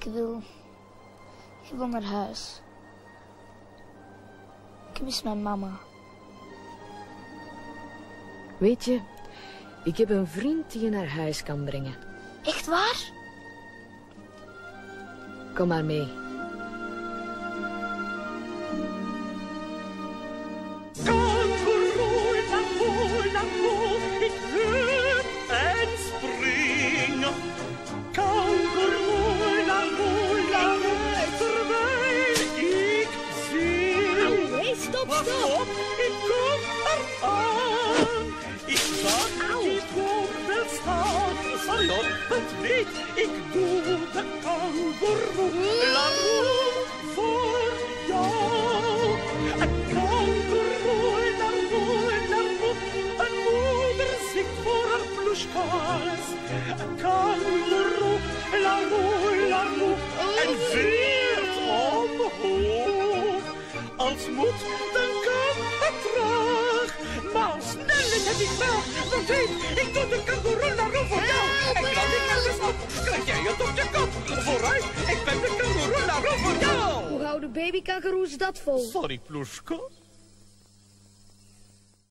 Ik wil naar huis. Ik mis mijn mama. Weet je, ik heb een vriend die je naar huis kan brengen. Echt waar? Kom maar mee. Kangoeroe, ik hup en spring. Kangoeroe, terwijl ik zing. Nee, stop! Wacht op, ik kom eraan. Ik zag die boom wel staan. Sorry hoor, het weet, ik doe de kangoeroe, la roe voor jou. Een kangoeroe, la roe, een moeder zingt voor haar ploeska's. Een kangoeroe, la roe, en veert omhoog. Als moet, dan kan het traag. Maar snelheid heb ik wel, want weet, ik doe de kangoeroe la roe voor jou. En dan ik ergens op, krijg jij het op je kop. Vooruit, ik ben de kangoeroe la roe voor jou. Hoe houden babykangaroes dat vol? Sorry, Ploeska.